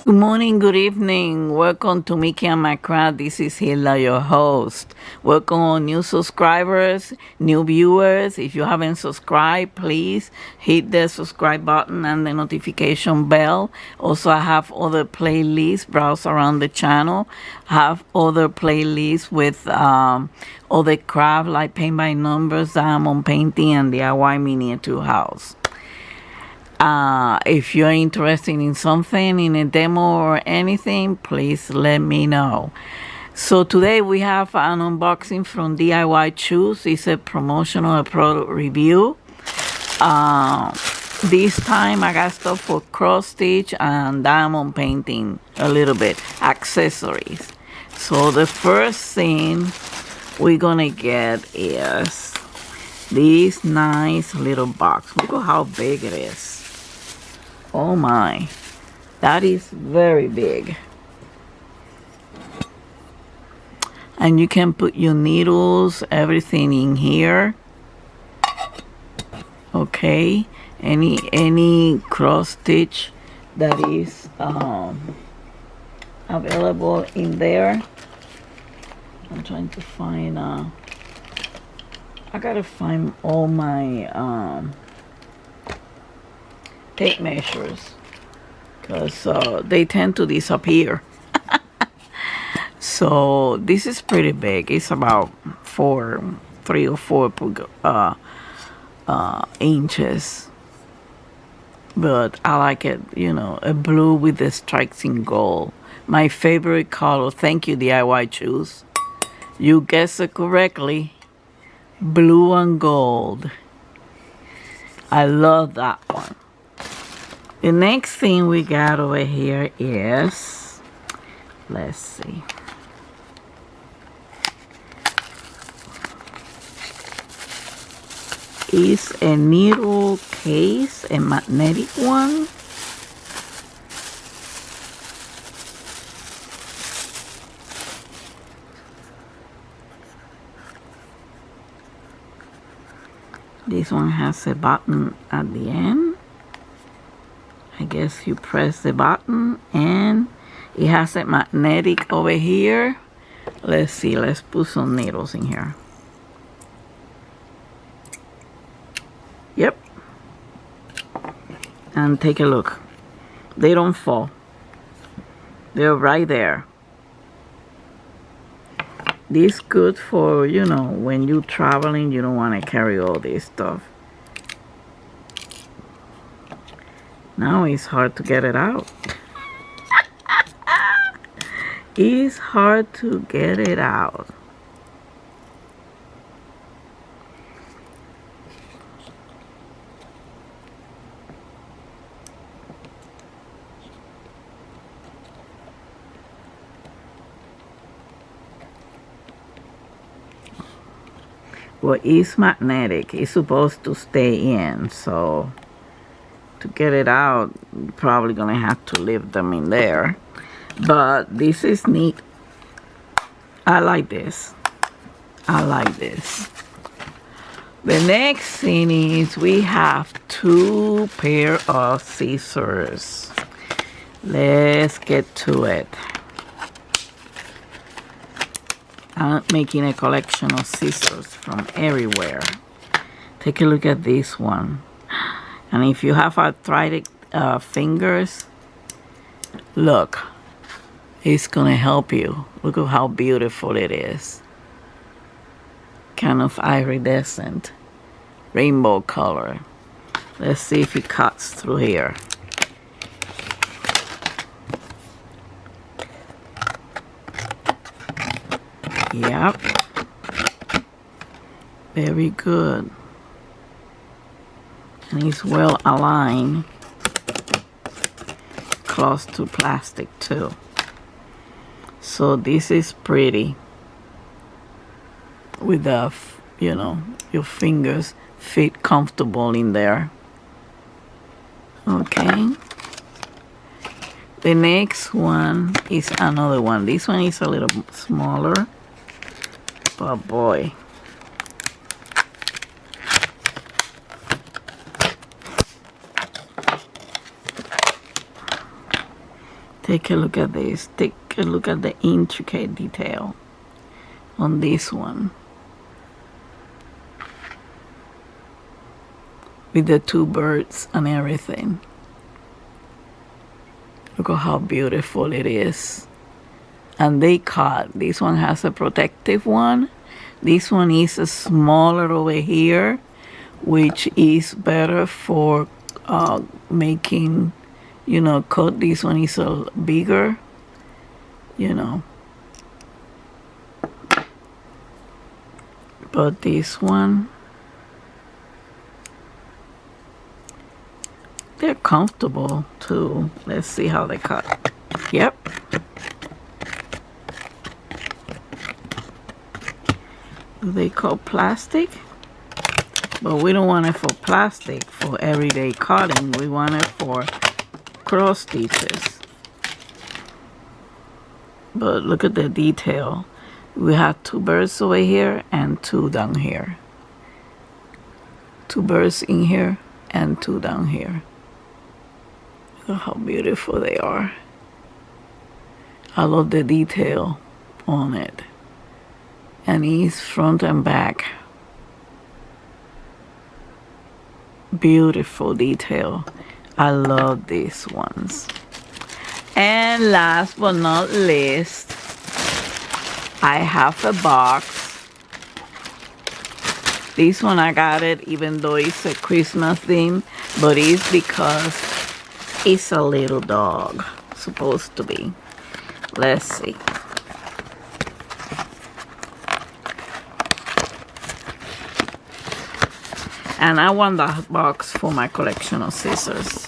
Good morning, good evening. Welcome to Mickey and my crowd. This is Hilda, your host. Welcome new subscribers, new viewers. If you haven't subscribed, please hit the subscribe button and the notification bell. Also, I have other playlists. Browse around the channel. I have other playlists with other craft like paint by numbers, diamond painting, and DIY miniature house. If you're interested in something, in a demo or anything, please let me know. So today we have an unboxing from DIY Choose. It's a promotional product review. This time I got stuff for cross stitch and diamond painting, a little bit, accessories. So the first thing we're gonna get is this nice little box. Look at how big it is. Oh my, that is very big. And you can put your needles, everything in here. Okay, any cross stitch that is available in there. I'm trying to find, I gotta find all my tape measures because they tend to disappear. So this is pretty big. It's about 3 or 4 inches, but I like it, you know, a blue with the stripes in gold. My favorite color. Thank you, DIY Choose. You guessed it correctly. Blue and gold. I love that one. The next thing we got over here is, let's see. It's a needle case, a magnetic one. This one has a button at the end. I guess you press the button and it has a magnetic over here. Let's see, let's put some needles in here. Yep. And take a look. They don't fall. They're right there. This good for, you know, when you're traveling, you don't want to carry all this stuff. Now it's hard to get it out. It's hard to get it out. Well, it's magnetic. It's supposed to stay in, so to get it out, you're probably gonna have to leave them in there. But this is neat. I like this. I like this. The next thing is we have 2 pair of scissors. Let's get to it. I'm making a collection of scissors from everywhere. Take a look at this one. And if you have arthritic fingers, look, it's gonna help you. Look at how beautiful it is. Kind of iridescent, rainbow color. Let's see if it cuts through here. Yep. Very good. And it's well aligned, close to plastic too. So this is pretty with the, you know, your fingers fit comfortable in there. Okay. The next one is another one. This one is a little smaller, but boy, Take a look at this. Take a look at the intricate detail on this one. With the two birds and everything. Look at how beautiful it is. And they cut. This one has a protective one. This one is a smaller over here, which is better for making, you know, cut. This one is a bigger, you know. But this one, they're comfortable too. Let's see how they cut. Yep. They call plastic, but we don't want it for plastic for everyday cutting. We want it for cross stitches. But look at the detail. We have two birds over here and two down here. Two birds in here and two down here. Look how beautiful they are. I love the detail on it. And it's front and back. Beautiful detail. I love these ones. And last but not least, I have a box. This one I got it even though it's a Christmas theme, but it's because it's a little dog, supposed to be. Let's see. And I want that box for my collection of scissors.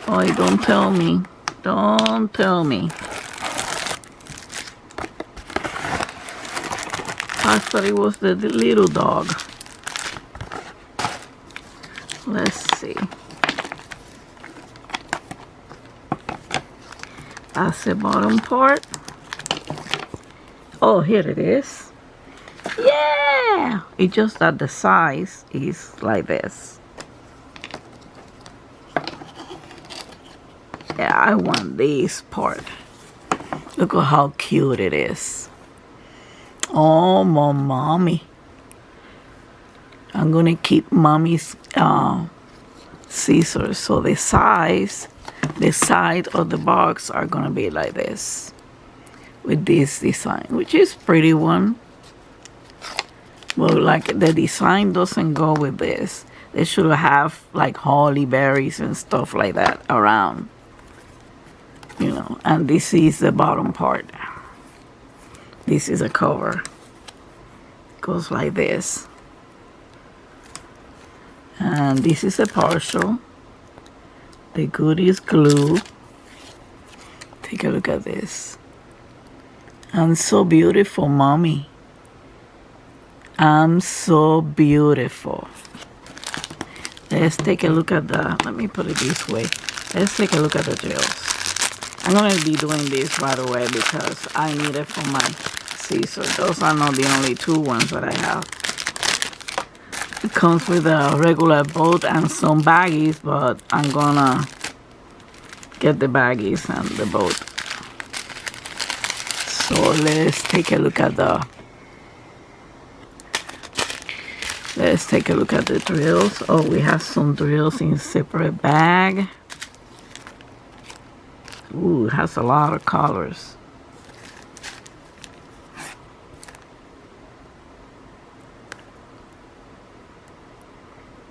Oh, don't tell me. Don't tell me. I thought it was the little dog. Let's see. That's the bottom part. Oh, here it is. Yeah! It's just that the size is like this. Yeah, I want this part. Look at how cute it is. Oh, my mommy. I'm gonna keep mommy's scissors. So the side of the box are gonna be like this. With this design, which is pretty one. Well, like the design doesn't go with this. They should have like holly berries and stuff like that around. You know, and this is the bottom part. This is a cover. Goes like this. And this is a partial. The good is glue. Take a look at this. I'm so beautiful, mommy. I'm so beautiful. Let's take a look at the, let me put it this way. Let's take a look at the drills. I'm going to be doing this right away because I need it for my scissors. Those are not the only two ones that I have. It comes with a regular bolt and some baggies, but I'm going to get the baggies and the bolt. So let's take a look at the drills. Oh, we have some drills in separate bag. Ooh, it has a lot of colors.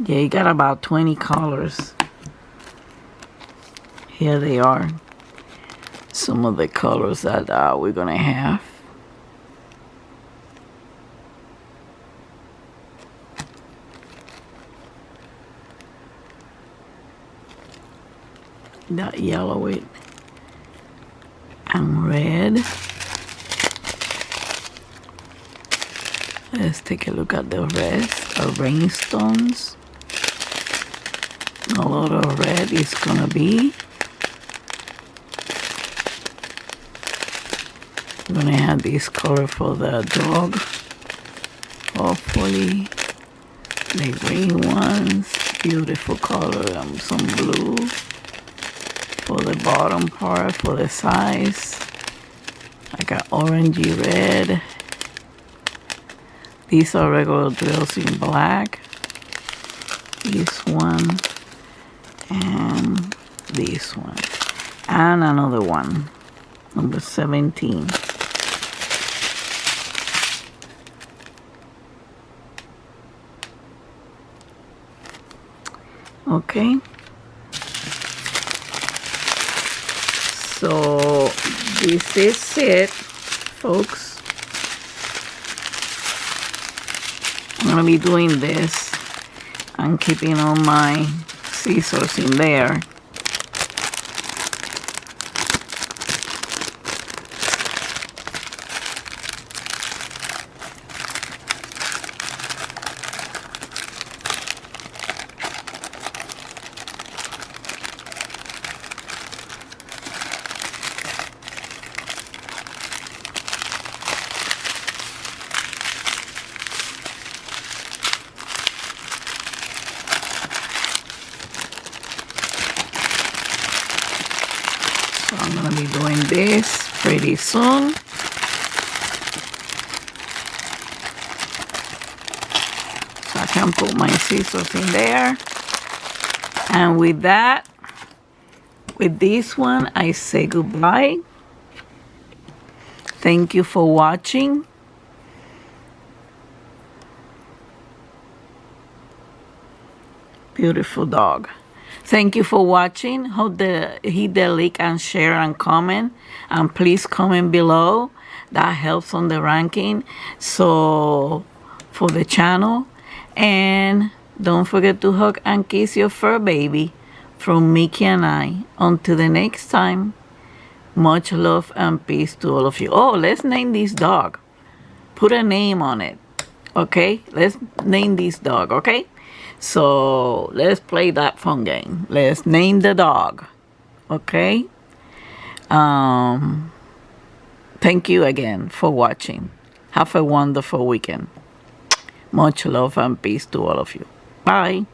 Yeah, you got about 20 colors. Here they are. Some of the colors that we're gonna have. That yellow and red. Let's take a look at the rest of rhinestones. A lot of red is gonna be. We're gonna have this color for the dog. Hopefully, the green ones. Beautiful color. Some blue for the bottom part, for the size. I got orangey red. These are regular drills in black. This one and this one. And another one, number 17. Okay. So this is it, folks. I'm gonna be doing this. I'm keeping all my scissors in there. So I'm gonna be doing this pretty soon. So I can put my scissors in there. And with that, with this one, I say goodbye. Thank you for watching. Beautiful dog. Thank you for watching. Hope hit the like and share and comment. And please comment below. That helps on the ranking. So for the channel. And don't forget to hug and kiss your fur baby. From Mickey and I. Until the next time. Much love and peace to all of you. Oh, let's name this dog. Put a name on it. Okay? Let's name this dog, okay? So let's play that fun game. Let's name the dog. Okay? Thank you again for watching. Have a wonderful weekend. Much love and peace to all of you. Bye.